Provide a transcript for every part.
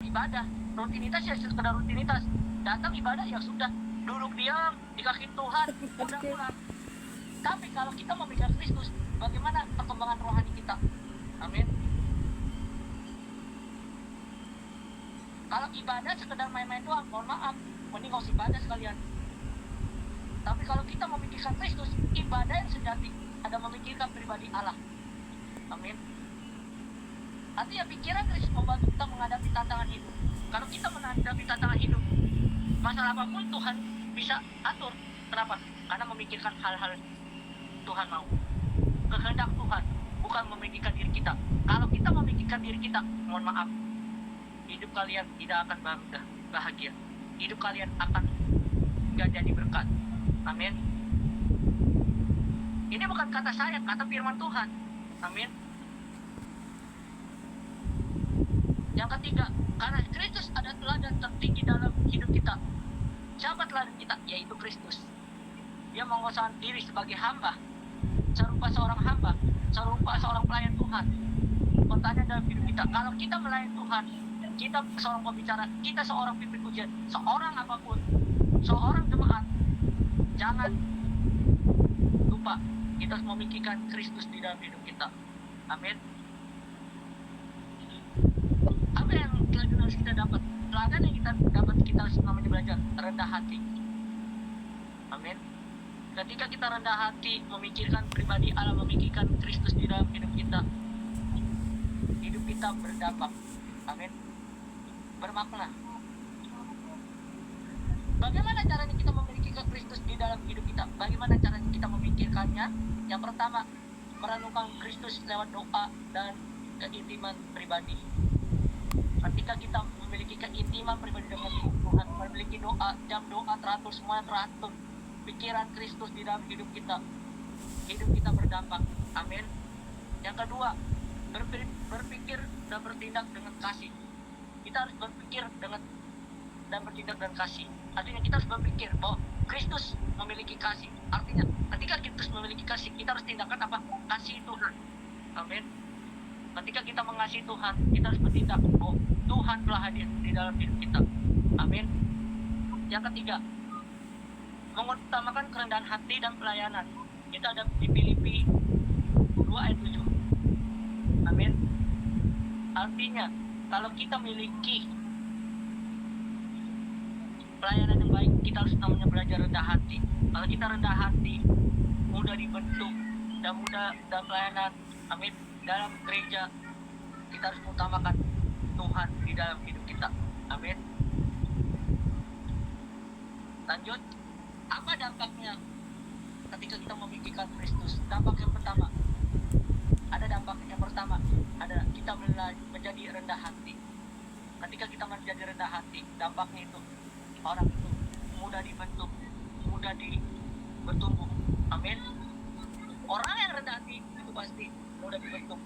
ibadah. Rutinitas ya sekedar rutinitas. Datang ibadah ya sudah, duduk diam di kaki Tuhan, udah pulang. Tapi kalau kita memikirkan Kristus, bagaimana perkembangan rohani kita? Amin. Kalau ibadah sekedar main-main doang, mohon maaf, mending gak usah ibadah sekalian. Tapi kalau kita memikirkan Kristus, ibadah yang sejati ada memikirkan pribadi Allah. Amin. Artinya pikiran Kristus membantu kita menghadapi tantangan hidup. Kalau kita menghadapi tantangan hidup, masalah apapun Tuhan bisa atur. Kenapa? Karena memikirkan hal-hal Tuhan mau. Kehendak Tuhan, bukan memikirkan diri kita. Kalau kita memikirkan diri kita, mohon maaf, hidup kalian tidak akan bahagia. Hidup kalian akan gak jadi berkat. Amin. Ini bukan kata saya, kata firman Tuhan. Amin. Yang ketiga, karena Kristus ada teladan tertinggi dalam hidup kita. Siapa teladan kita? Yaitu Kristus. Dia mengosongkan diri sebagai hamba, serupa seorang hamba, serupa seorang pelayan Tuhan. Pertanyaan dalam hidup kita, kalau kita melayani Tuhan, kita seorang pembicara, kita seorang pimpin pujian, seorang apapun, seorang jemaat, jangan lupa kita harus memikirkan Kristus di dalam hidup kita. Amin. Apa yang teladan harus kita dapat? Teladan yang kita dapat, kita harus namanya belajar rendah hati. Amin. Ketika kita rendah hati, memikirkan pribadi Allah, memikirkan Kristus di dalam hidup kita berdampak. Amin. Bermakna. Bagaimana caranya kita memikirkan Kristus di dalam hidup kita? Bagaimana caranya kita memikirkannya? Yang pertama, merenungkan Kristus lewat doa dan keintiman pribadi. Ketika kita memiliki keintiman pribadi dengan Tuhan, memiliki jam doa teratur, semuanya teratur, pikiran Kristus di dalam hidup kita berdampak. Amin. Yang kedua, berpikir dan bertindak dengan kasih. Kita harus berpikir dan bertindak dengan kasih. Artinya kita harus berpikir bahwa Kristus memiliki kasih. Artinya ketika Kristus memiliki kasih, kita harus tindakan apa? Kasih Tuhan. Amin. Ketika kita mengasihi Tuhan, kita harus bertindak bahwa Tuhan telah hadir di dalam hidup kita. Amin. Yang ketiga, mengutamakan kerendahan hati dan pelayanan. Kita ada di Filipi 2 ayat 7. Amin. Artinya, kalau kita memiliki pelayanan yang baik, kita harus namanya belajar rendah hati. Kalau kita rendah hati, mudah dibentuk dan pelayanan. Amin. Dalam gereja, kita harus mengutamakan Tuhan di dalam hidup kita. Amin. Lanjut, apa dampaknya ketika kita memikirkan Kristus? Dampak yang pertama, ada kita menjadi rendah hati. Ketika kita menjadi rendah hati, dampaknya itu orang itu mudah dibentuk, mudah bertumbuh. Amin. Orang yang rendah hati itu pasti mudah dibentuk.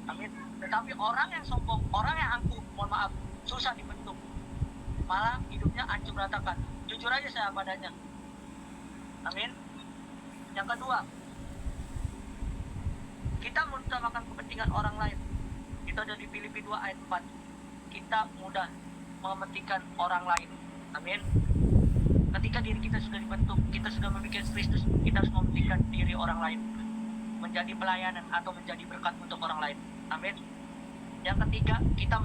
Amin. Tetapi orang yang sombong, orang yang angkuh, mohon maaf, susah dibentuk. Malah hidupnya hancur berantakan. Jujur aja saya padanya. Amin. Yang kedua, kita mengutamakan kepentingan orang lain. Itu ada di Filipi 2 ayat 4. Kita mudah mementingkan orang lain. Amin. Ketika diri kita sudah dibentuk, kita sudah memikirkan Kristus, kita harus mementingkan diri orang lain, menjadi pelayanan atau menjadi berkat untuk orang lain. Amin. Yang ketiga, kita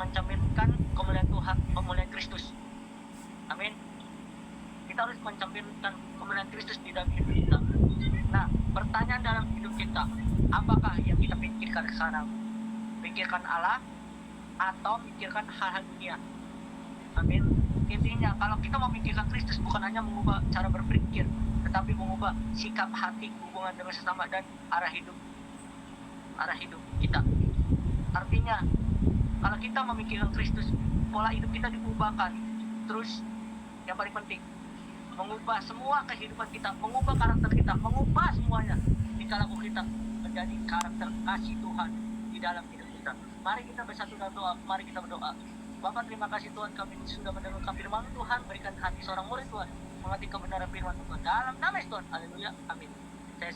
mencerminkan kemuliaan Tuhan, kemuliaan Kristus. Amin. Kita harus mencerminkan kemuliaan Kristus di dalam hidup kita. Nah, pertanyaan dalam hidup kita, apakah yang kita pikirkan sekarang? Pikirkan Allah atau pikirkan hal-hal dunia? Amin. Intinya, kalau kita memikirkan Kristus, bukan hanya mengubah cara berpikir, tetapi mengubah sikap hati, hubungan dengan sesama, dan arah hidup kita. Artinya, kalau kita memikirkan Kristus, pola hidup kita diubahkan. Terus, yang paling penting, mengubah semua kehidupan kita, mengubah karakter kita, mengubah semuanya tingkah laku kita menjadi karakter kasih Tuhan di dalam hidup kita. Mari kita bersatu dalam doa, mari kita berdoa. Bapak, terima kasih Tuhan, kami sudah mendengarkan firman Tuhan. Berikan hati seorang murid Tuhan mengerti kebenaran firman Tuhan dalam nama Tuhan. Haleluya, amin. Saya